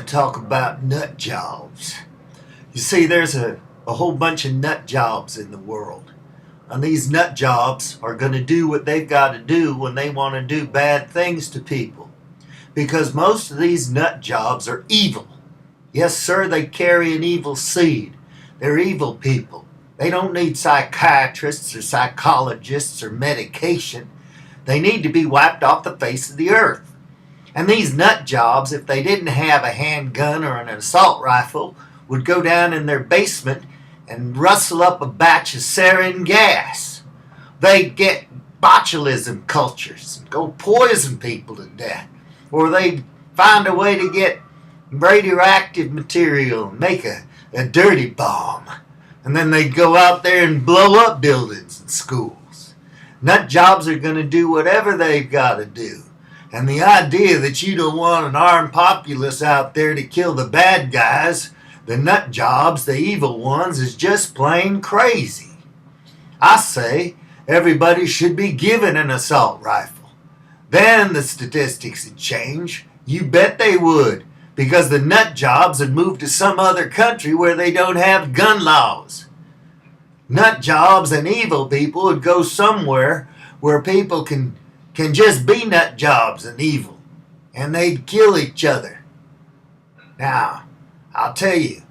to talk about nut jobs. You see, there's a whole bunch of nut jobs in the world. And these nut jobs are going to do what they've got to do when they want to do bad things to people. Because most of these nut jobs are evil. Yes, sir, they carry an evil seed. They're evil people. They don't need psychiatrists or psychologists or medication. They need to be wiped off the face of the earth. And these nut jobs, if they didn't have a handgun or an assault rifle, would go down in their basement and rustle up a batch of sarin gas. They'd get botulism cultures and go poison people to death. Or they'd find a way to get radioactive material and make a dirty bomb. And then they'd go out there and blow up buildings and schools. Nut jobs are going to do whatever they've got to do. And the idea that you don't want an armed populace out there to kill the bad guys, the nut jobs, the evil ones, is just plain crazy. I say everybody should be given an assault rifle. Then the statistics would change. You bet they would, because the nut jobs would move to some other country where they don't have gun laws. Nut jobs and evil people would go somewhere where people can just be nut jobs and evil, and they'd kill each other. Now, I'll tell you,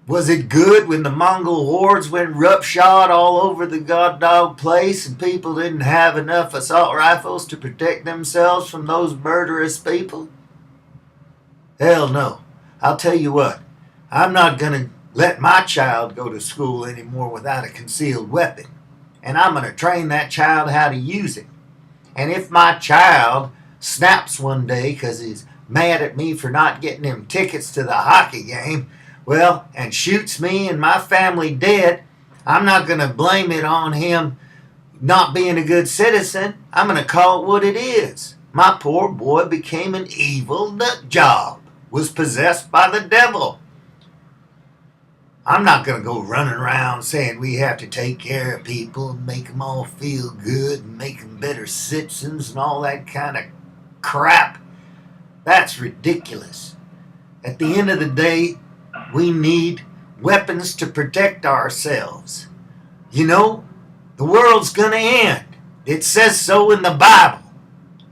was it good when the Mongol hordes went roughshod all over the goddamn place and people didn't have enough assault rifles to protect themselves from those murderous people? Hell no. I'll tell you what, I'm not going to let my child go to school anymore without a concealed weapon. And I'm going to train that child how to use it. And if my child snaps one day because he's mad at me for not getting him tickets to the hockey game, well, and shoots me and my family dead, I'm not going to blame it on him not being a good citizen. I'm going to call it what it is. My poor boy became an evil nut job, was possessed by the devil. I'm not going to go running around saying we have to take care of people and make them all feel good and make them better citizens and all that kind of crap. That's ridiculous. At the end of the day, we need weapons to protect ourselves. You know, the world's going to end. It says so in the Bible.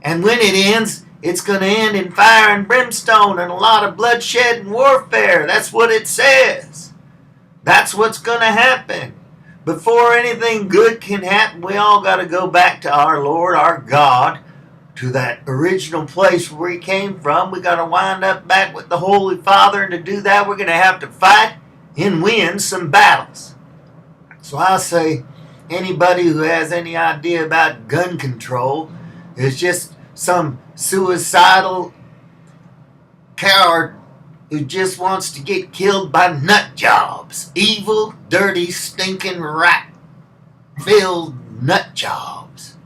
And when it ends, it's going to end in fire and brimstone and a lot of bloodshed and warfare. That's what it says. That's what's going to happen. Before anything good can happen, we all got to go back to our Lord, our God, to that original place where He came from. We got to wind up back with the Holy Father, and to do that, we're going to have to fight and win some battles. So I say, anybody who has any idea about gun control is just some suicidal coward who just wants to get killed by nut jobs. Evil, dirty, stinking, rat-filled nut jobs.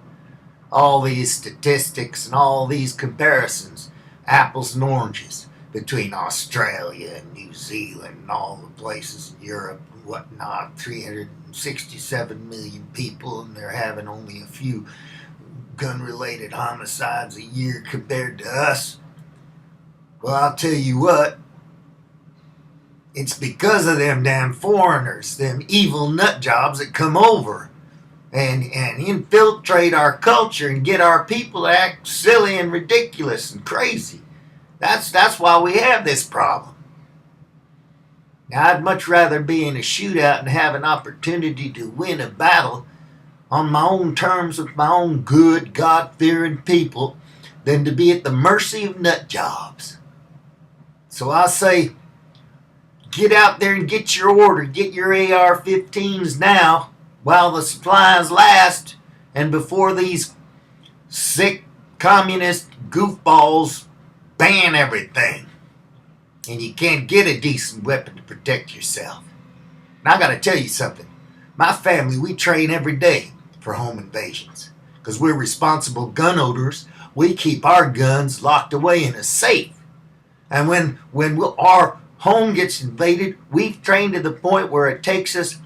All these statistics and all these comparisons, apples and oranges, between Australia and New Zealand and all the places in Europe and whatnot. 367 million people, and they're having only a few gun-related homicides a year compared to us. Well, I'll tell you what, it's because of them damn foreigners, them evil nut jobs that come over and infiltrate our culture and get our people to act silly and ridiculous and crazy. That's why we have this problem. Now, I'd much rather be in a shootout and have an opportunity to win a battle on my own terms with my own good, God-fearing people than to be at the mercy of nut jobs. So I say, get out there and get your order. Get your AR-15s now while the supplies last and before these sick communist goofballs ban everything and you can't get a decent weapon to protect yourself. And I got to tell you something. My family, we train every day for home invasions because we're responsible gun owners. We keep our guns locked away in a safe. And when our home gets invaded, we've trained to the point where it takes us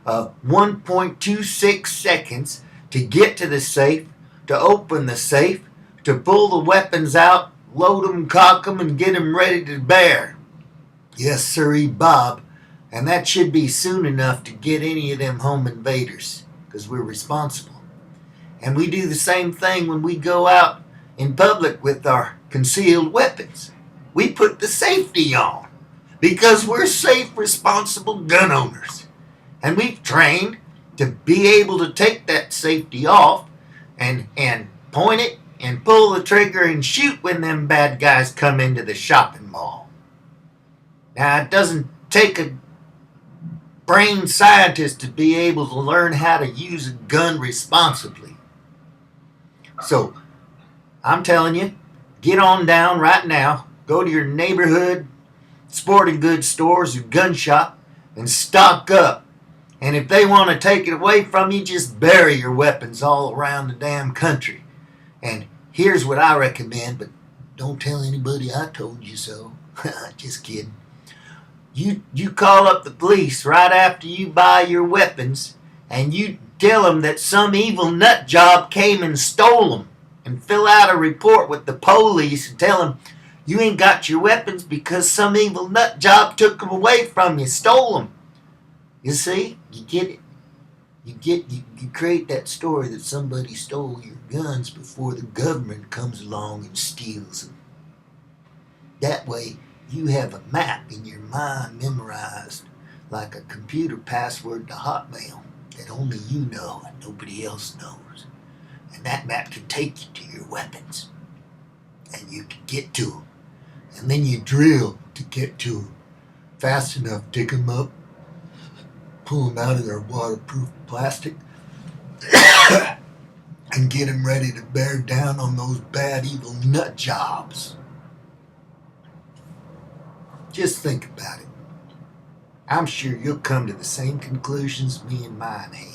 1.26 seconds to get to the safe, to open the safe, to pull the weapons out load 'em, cock 'em, and get 'em ready to bear. Yes, sirree, Bob. And that should be soon enough to get any of them home invaders, 'cause we're responsible. And we do the same thing when we go out in public with our concealed weapons. We put the safety on, because we're safe, responsible gun owners. And we've trained to be able to take that safety off and point it and pull the trigger and shoot when them bad guys come into the shopping mall. Now, it doesn't take a brain scientist to be able to learn how to use a gun responsibly. So, I'm telling you, get on down right now, go to your neighborhood sporting goods stores or gun shop and stock up. And if they want to take it away from you, just bury your weapons all around the damn country. And here's what I recommend, but don't tell anybody I told you so. Just kidding. You call up the police right after you buy your weapons, and you tell them that some evil nut job came and stole them, and fill out a report with the police and tell them you ain't got your weapons because some evil nut job took them away from you, stole them. You see? You get it? You create that story that somebody stole your guns before the government comes along and steals them. That way, you have a map in your mind memorized like a computer password to Hotmail that only you know and nobody else knows. And that map can take you to your weapons. And you can get to them. And then you drill to get to them. Fast enough, dig them up, pull them out of their waterproof plastic, and get them ready to bear down on those bad, evil nut jobs. Just think about it. I'm sure you'll come to the same conclusions me and mine have.